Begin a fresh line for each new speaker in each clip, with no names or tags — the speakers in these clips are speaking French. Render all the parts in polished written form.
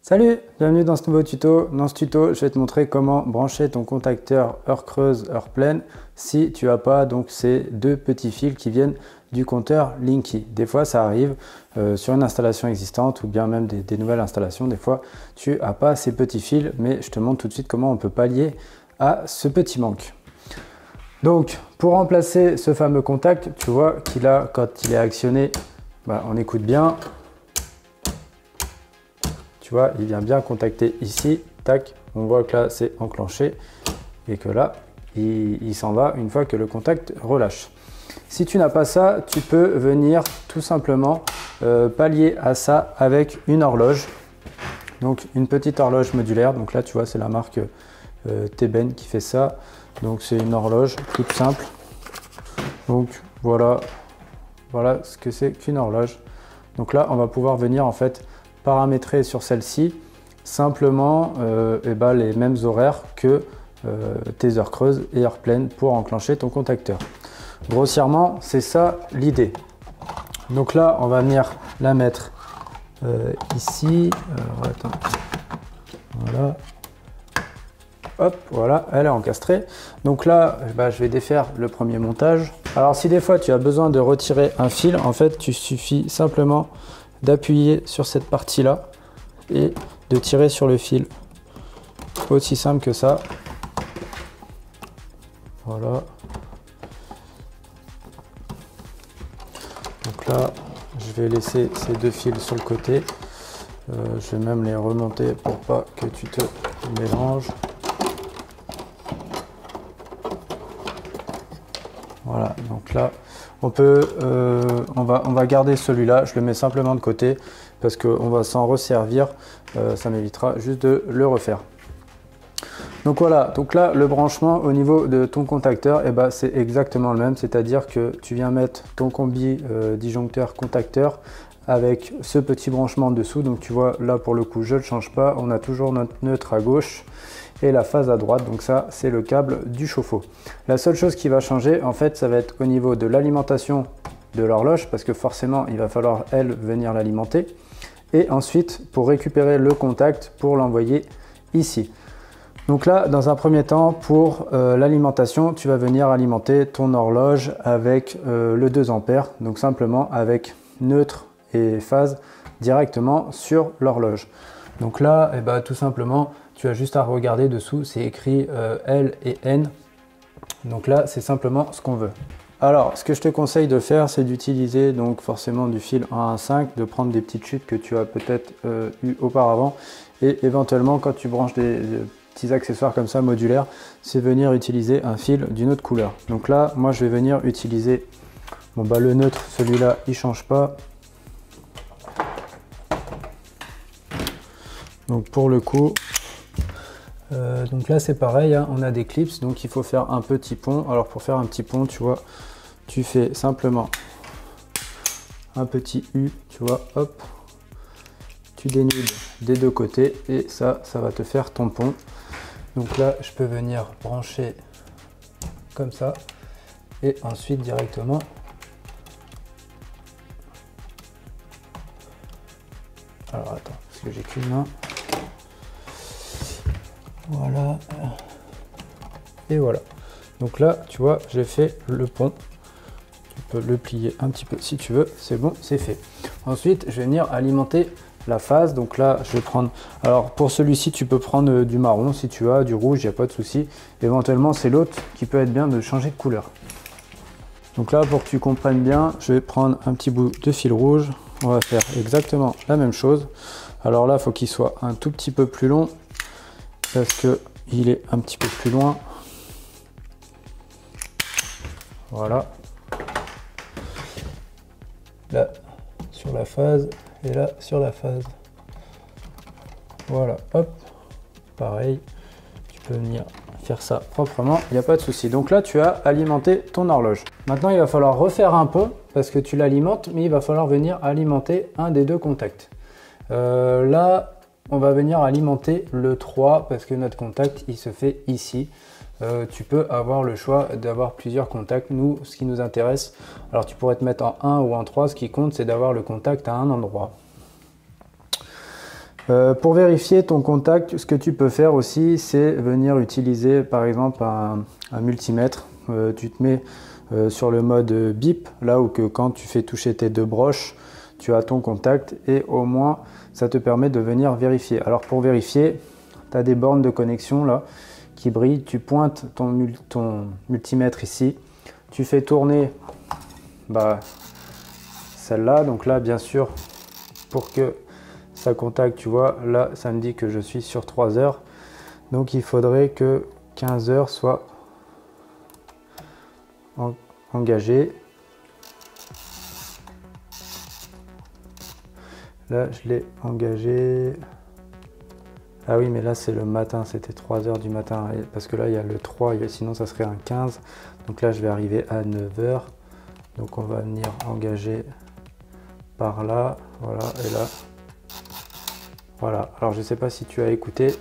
Salut, bienvenue dans ce nouveau tuto. Dans ce tuto, je vais te montrer comment brancher ton contacteur heure creuse, heure pleine si tu n'as pas donc ces deux petits fils qui viennent du compteur Linky. Des fois, ça arrive sur une installation existante ou bien même des nouvelles installations. Des fois, tu n'as pas ces petits fils, mais je te montre tout de suite comment on peut pallier à ce petit manque. Donc, pour remplacer ce fameux contact, tu vois qu'il a, quand il est actionné, on écoute bien. Tu vois, il vient bien contacter ici, tac, on voit que là c'est enclenché et que là il s'en va une fois que le contact relâche. Si tu n'as pas ça, tu peux venir tout simplement pallier à ça avec une horloge. Donc une petite horloge modulaire, donc là tu vois c'est la marque Teben qui fait ça. Donc c'est une horloge toute simple. Donc voilà ce que c'est qu'une horloge. Donc là on va pouvoir venir en fait paramétrer sur celle-ci simplement les mêmes horaires que tes heures creuses et heures pleines pour enclencher ton contacteur. Grossièrement, c'est ça l'idée. Donc là, on va venir la mettre ici. Attends. Voilà. Hop, voilà, elle est encastrée. Donc là, je vais défaire le premier montage. Alors si des fois tu as besoin de retirer un fil, en fait, tu suffit simplement d'appuyer sur cette partie là et de tirer sur le fil. Aussi simple que ça. Voilà. Donc là, je vais laisser ces deux fils sur le côté. Je vais même les remonter pour pas que tu te mélanges. Voilà, donc là, on va garder celui-là, je le mets simplement de côté parce qu'on va s'en resservir, ça m'évitera juste de le refaire. Donc voilà, donc là, le branchement au niveau de ton contacteur, c'est exactement le même, c'est-à-dire que tu viens mettre ton combi disjoncteur contacteur avec ce petit branchement dessous. Donc tu vois, là pour le coup, je ne le change pas, on a toujours notre neutre à gauche et la phase à droite, donc ça c'est le câble du chauffe-eau. La seule chose qui va changer en fait, ça va être au niveau de l'alimentation de l'horloge, parce que forcément il va falloir elle venir l'alimenter, et ensuite pour récupérer le contact pour l'envoyer ici. Donc là, dans un premier temps, pour l'alimentation, tu vas venir alimenter ton horloge avec le 2 ampères, donc simplement avec neutre et phase directement sur l'horloge. Donc là, tout simplement, tu as juste à regarder dessous, c'est écrit L et N. Donc là, c'est simplement ce qu'on veut. Alors, ce que je te conseille de faire, c'est d'utiliser donc forcément du fil 1,5, de prendre des petites chutes que tu as peut-être eu auparavant, et éventuellement, quand tu branches des petits accessoires comme ça modulaires, c'est venir utiliser un fil d'une autre couleur. Donc là, moi, je vais venir utiliser le neutre, celui-là, il change pas. Donc pour le coup, donc là c'est pareil, hein, on a des clips, donc il faut faire un petit pont. Alors pour faire un petit pont, tu vois, tu fais simplement un petit U, tu vois, hop, tu dénudes des deux côtés et ça va te faire ton pont. Donc là, je peux venir brancher comme ça et ensuite directement alors attends, parce que j'ai qu'une main. Voilà. Et voilà. Donc là, tu vois, j'ai fait le pont. Tu peux le plier un petit peu si tu veux. C'est bon, c'est fait. Ensuite, je vais venir alimenter la phase. Donc là, je vais prendre... Alors, pour celui-ci, tu peux prendre du marron si tu as, du rouge, il n'y a pas de souci. Éventuellement, c'est l'autre qui peut être bien de changer de couleur. Donc là, pour que tu comprennes bien, je vais prendre un petit bout de fil rouge. On va faire exactement la même chose. Alors là, il faut qu'il soit un tout petit peu plus long parce que il est un petit peu plus loin. Voilà. Là, sur la phase et là, sur la phase. Voilà, hop. Pareil, tu peux venir faire ça proprement, il n'y a pas de souci. Donc là, tu as alimenté ton horloge. Maintenant, il va falloir refaire un pont parce que tu l'alimentes, mais il va falloir venir alimenter un des deux contacts. Là, on va venir alimenter le 3 parce que notre contact, il se fait ici. Tu peux avoir le choix d'avoir plusieurs contacts. Nous, ce qui nous intéresse, alors tu pourrais te mettre en 1 ou en 3, ce qui compte, c'est d'avoir le contact à un endroit. Pour vérifier ton contact, ce que tu peux faire aussi, c'est venir utiliser par exemple un multimètre. Tu te mets sur le mode bip, là où que quand tu fais toucher tes deux broches, tu as ton contact et au moins ça te permet de venir vérifier. Alors pour vérifier, tu as des bornes de connexion là qui brillent, tu pointes ton multimètre ici, tu fais tourner celle-là, donc là bien sûr pour que ça contacte, tu vois, là ça me dit que je suis sur 3 heures, donc il faudrait que 15 heures soit engagé. Là je l'ai engagé. Ah oui, mais là c'est le matin, c'était 3 heures du matin, parce que là il y a le 3, sinon ça serait un 15. Donc là je vais arriver à 9 heures. Donc on va venir engager par là, voilà, et là. Voilà, alors je ne sais pas si tu as écouté.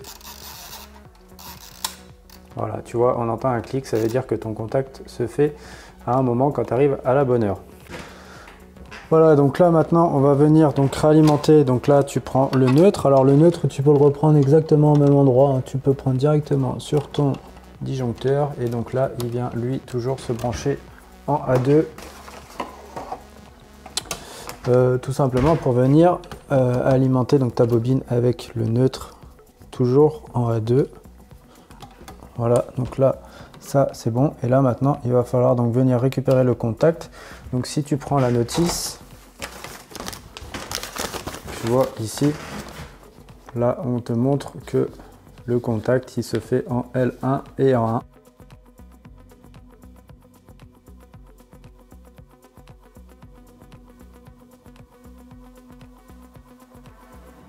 Voilà, tu vois, on entend un clic, ça veut dire que ton contact se fait à un moment quand tu arrives à la bonne heure. Voilà, donc là maintenant on va venir donc réalimenter. Donc là tu prends le neutre. Alors le neutre tu peux le reprendre exactement au même endroit, hein. Tu peux prendre directement sur ton disjoncteur et donc là il vient lui toujours se brancher en A2. Tout simplement pour venir alimenter donc ta bobine avec le neutre toujours en A2. Voilà, donc là ça c'est bon, et là maintenant il va falloir donc venir récupérer le contact. Donc si tu prends la notice, tu vois ici, là on te montre que le contact il se fait en L1 et en 1.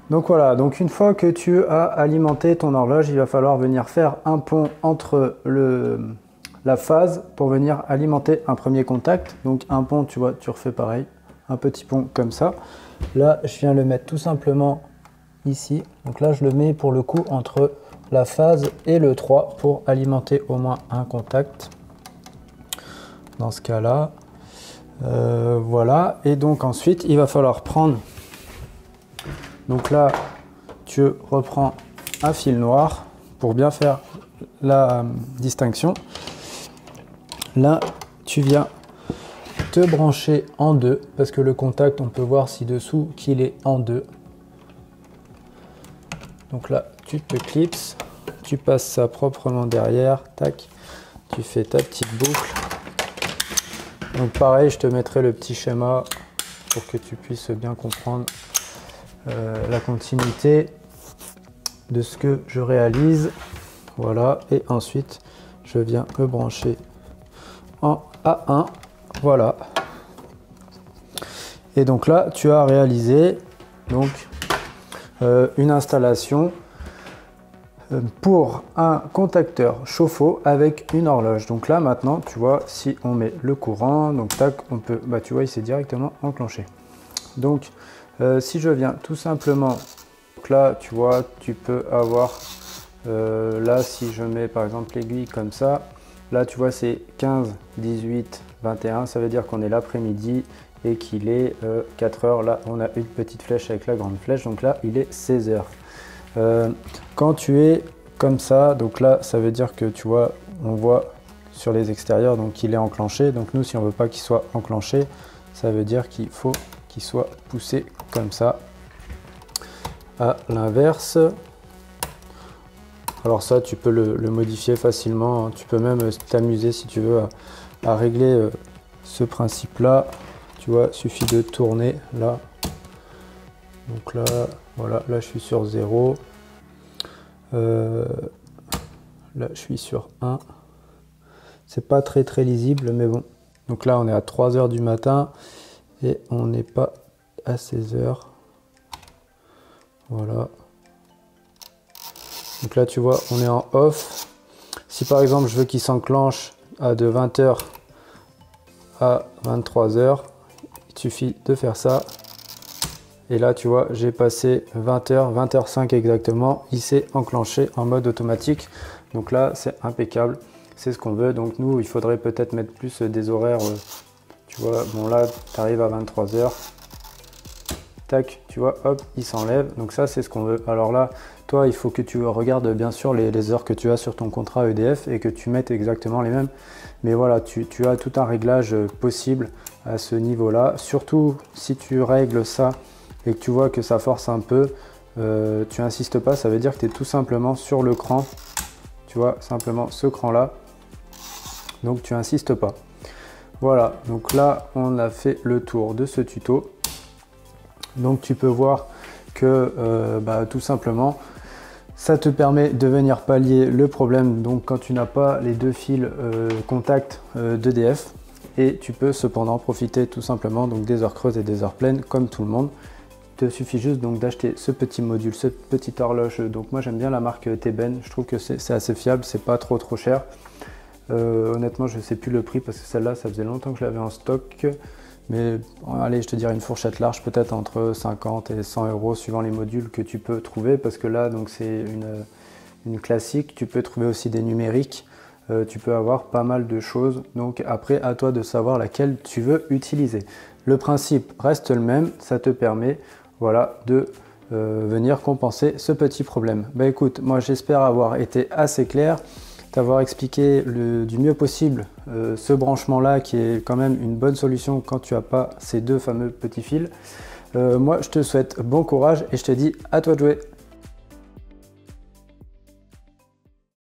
Donc voilà, donc une fois que tu as alimenté ton horloge, il va falloir venir faire un pont entre la phase pour venir alimenter un premier contact. Donc un pont, tu vois, tu refais pareil, un petit pont comme ça. Là, je viens le mettre tout simplement ici. Donc là, je le mets pour le coup entre la phase et le 3 pour alimenter au moins un contact. Dans ce cas-là, voilà. Et donc ensuite, il va falloir prendre... Donc là, tu reprends un fil noir pour bien faire la distinction. Là, tu viens te brancher en deux parce que le contact, on peut voir ci-dessous qu'il est en deux. Donc là, tu te clipses, tu passes ça proprement derrière, tac, tu fais ta petite boucle. Donc pareil, je te mettrai le petit schéma pour que tu puisses bien comprendre la continuité de ce que je réalise. Voilà, et ensuite je viens me brancher en A1. Voilà, et donc là tu as réalisé donc une installation pour un contacteur chauffe-eau avec une horloge. Donc là maintenant tu vois, si on met le courant, donc tac, on peut, tu vois, il s'est directement enclenché. Donc si je viens tout simplement, donc là tu vois, tu peux avoir là si je mets par exemple l'aiguille comme ça, là tu vois c'est 15, 18, 21, ça veut dire qu'on est l'après-midi et qu'il est 4 heures. Là on a une petite flèche avec la grande flèche, donc là il est 16 heures. Quand tu es comme ça, donc là ça veut dire que tu vois, on voit sur les extérieurs donc il est enclenché. Donc nous si on veut pas qu'il soit enclenché, ça veut dire qu'il faut qu'il soit poussé comme ça. À l'inverse, alors ça tu peux le modifier facilement, hein. Tu peux même t'amuser si tu veux à régler ce principe là. Tu vois, suffit de tourner là. Donc là, voilà, là je suis sur 0. Là je suis sur 1. C'est pas très lisible, mais bon. Donc là on est à 3 heures du matin et on n'est pas à 16 heures. Voilà. Donc là tu vois, on est en off. Si par exemple je veux qu'il s'enclenche de 20h à 23h, il suffit de faire ça. Et là tu vois, j'ai passé 20h, 20h05 exactement, il s'est enclenché en mode automatique. Donc là c'est impeccable, c'est ce qu'on veut. Donc nous il faudrait peut-être mettre plus des horaires, tu vois, bon là tu arrives à 23h, tac, tu vois, hop, il s'enlève. Donc ça, c'est ce qu'on veut. Alors là, toi, il faut que tu regardes bien sûr les heures que tu as sur ton contrat EDF et que tu mettes exactement les mêmes. Mais voilà, tu as tout un réglage possible à ce niveau-là. Surtout si tu règles ça et que tu vois que ça force un peu, tu insistes pas, ça veut dire que tu es tout simplement sur le cran. Tu vois, simplement ce cran-là. Donc tu insistes pas. Voilà, donc là, on a fait le tour de ce tuto. Donc tu peux voir que tout simplement, ça te permet de venir pallier le problème donc quand tu n'as pas les deux fils contact d'EDF, et tu peux cependant profiter tout simplement donc des heures creuses et des heures pleines comme tout le monde. Il te suffit juste donc d'acheter ce petit module, cette petite horloge. Donc moi j'aime bien la marque Teben, je trouve que c'est assez fiable, c'est pas trop cher. Honnêtement je ne sais plus le prix parce que celle-là ça faisait longtemps que je l'avais en stock. Mais allez, je te dirais une fourchette large, peut-être entre 50 et 100 euros suivant les modules que tu peux trouver, parce que là donc c'est une classique. Tu peux trouver aussi des numériques, tu peux avoir pas mal de choses. Donc après, à toi de savoir laquelle tu veux utiliser. Le principe reste le même, ça te permet voilà, de venir compenser ce petit problème. Bah écoute, moi j'espère avoir été assez clair, t'avoir expliqué du mieux possible ce branchement là qui est quand même une bonne solution quand tu n'as pas ces deux fameux petits fils. Moi je te souhaite bon courage et je te dis à toi de jouer.